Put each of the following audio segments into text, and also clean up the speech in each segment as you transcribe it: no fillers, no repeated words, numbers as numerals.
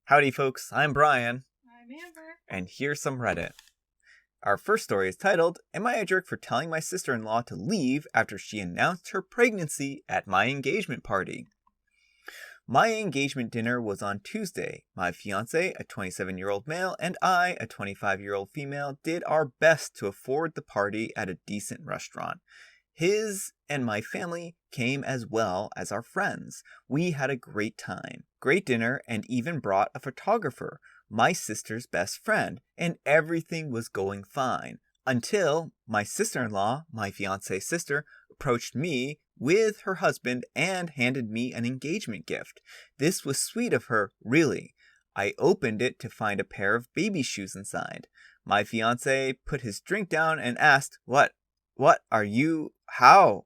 Howdy folks, I'm Brian, I'm Amber. and here's some Reddit. Our first story is titled, Am I a Jerk for Telling My Sister-in-Law to Leave After She Announced Her Pregnancy at My Engagement Party? My engagement dinner was on Tuesday. My fiancé, a 27-year-old male, and I, a 25-year-old female, did our best to afford the party at a decent restaurant. His and my family came as well as our friends. We had a great time, great dinner, and even brought a photographer, my sister's best friend, and everything was going fine. Until my sister-in-law, my fiance's sister, approached me with her husband and handed me an engagement gift. This was sweet of her, really. I opened it to find a pair of baby shoes inside. My fiancé put his drink down and asked, What are you? How?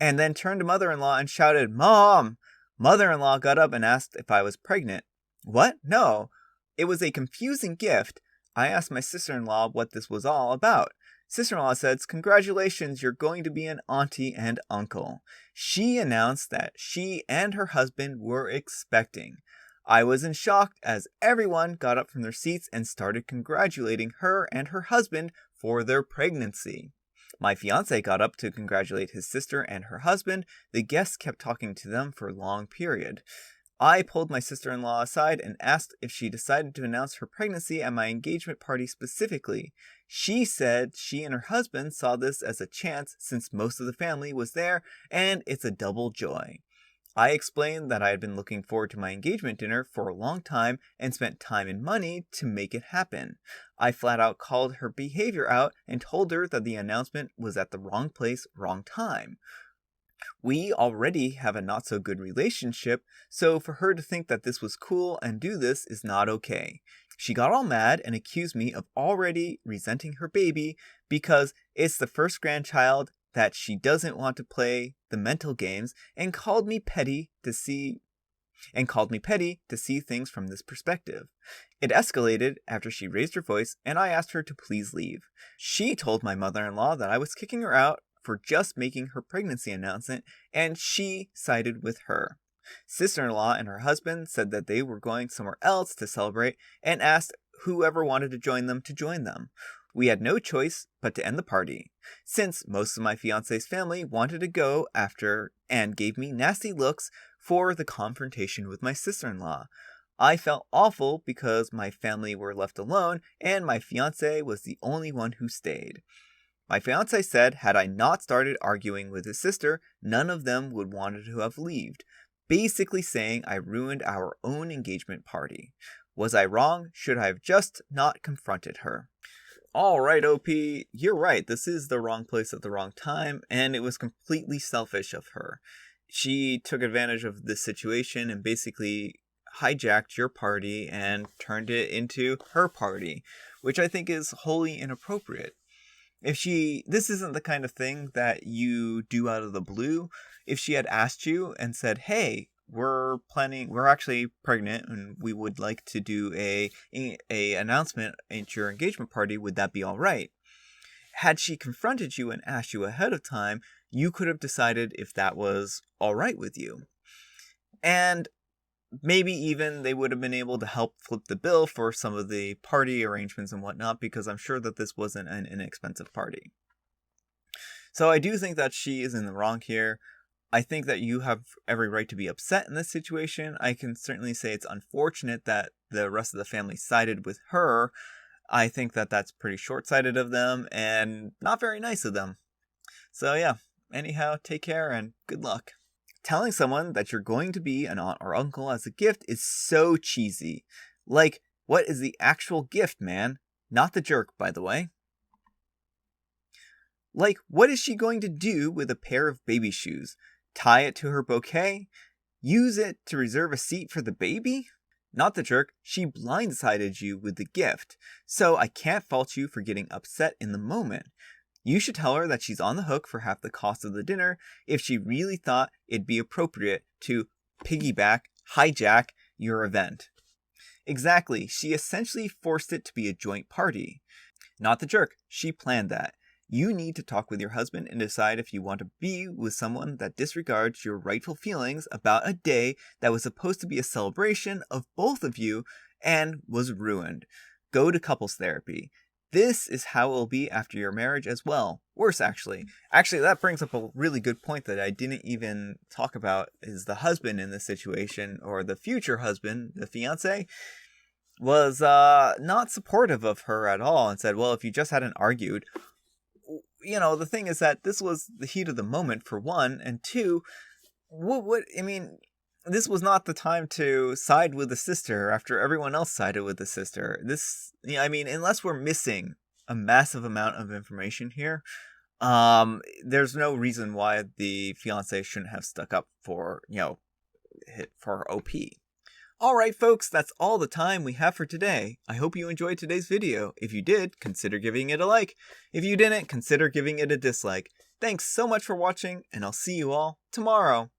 And then turned to mother-in-law and shouted, Mom! Mother-in-law got up and asked if I was pregnant. What? No. It was a confusing gift. I asked my sister-in-law what this was all about. Sister-in-law says, Congratulations, you're going to be an auntie and uncle. She announced that she and her husband were expecting. I was in shock as everyone got up from their seats and started congratulating her and her husband for their pregnancy. My fiancé got up to congratulate his sister and her husband. The guests kept talking to them for a long period. I pulled my sister-in-law aside and asked if she decided to announce her pregnancy at my engagement party specifically. She said she and her husband saw this as a chance since most of the family was there, and it's a double joy. I explained that I had been looking forward to my engagement dinner for a long time and spent time and money to make it happen. I flat out called her behavior out and told her that the announcement was at the wrong place, wrong time. We already have a not so good relationship, so for her to think that this was cool and do this is not okay. She got all mad and accused me of already resenting her baby because it's the first grandchild that she doesn't want to play the mental games and called me petty to see things from this perspective. It escalated after she raised her voice and I asked her to please leave. She told my mother-in-law that I was kicking her out for just making her pregnancy announcement, and she sided with her. Sister-in-law and her husband said that they were going somewhere else to celebrate and asked whoever wanted to join them. We had no choice but to end the party, since most of my fiancé's family wanted to go after and gave me nasty looks for the confrontation with my sister-in-law. I felt awful because my family were left alone and my fiancé was the only one who stayed. My fiancé said had I not started arguing with his sister, none of them would wanted to have left, basically saying I ruined our own engagement party. Was I wrong? Should I have just not confronted her? Alright, OP, you're right. This is the wrong place at the wrong time, and it was completely selfish of her. She took advantage of this situation and basically hijacked your party and turned it into her party, which I think is wholly inappropriate. This isn't the kind of thing that you do out of the blue. If she had asked you and said, hey, we're actually pregnant and we would like to do a announcement at your engagement party, would that be all right? Had she confronted you and asked you ahead of time, you could have decided if that was all right with you. And maybe even they would have been able to help flip the bill for some of the party arrangements and whatnot, because I'm sure that this wasn't an inexpensive party. So I do think that she is in the wrong here. I think that you have every right to be upset in this situation. I can certainly say it's unfortunate that the rest of the family sided with her. I think that that's pretty short-sighted of them and not very nice of them. So yeah, anyhow, take care and good luck. Telling someone that you're going to be an aunt or uncle as a gift is so cheesy. Like, what is the actual gift, man? Not the jerk, by the way. Like, what is she going to do with a pair of baby shoes? Tie it to her bouquet? Use it to reserve a seat for the baby? Not the jerk, she blindsided you with the gift, so I can't fault you for getting upset in the moment. You should tell her that she's on the hook for half the cost of the dinner if she really thought it'd be appropriate to hijack your event. Exactly, she essentially forced it to be a joint party. Not the jerk, she planned that. You need to talk with your husband and decide if you want to be with someone that disregards your rightful feelings about a day that was supposed to be a celebration of both of you and was ruined. Go to couples therapy. This is how it will be after your marriage as well. Worse, actually. Actually, that brings up a really good point that I didn't even talk about, is the husband in this situation, or the future husband, the fiancé, was not supportive of her at all and said, well, if you just hadn't argued. The thing is that this was the heat of the moment, for one, and two, this was not the time to side with the sister after everyone else sided with the sister. Unless we're missing a massive amount of information here, there's no reason why the fiancé shouldn't have stuck up for OP. Alright folks, that's all the time we have for today. I hope you enjoyed today's video. If you did, consider giving it a like. If you didn't, consider giving it a dislike. Thanks so much for watching, and I'll see you all tomorrow.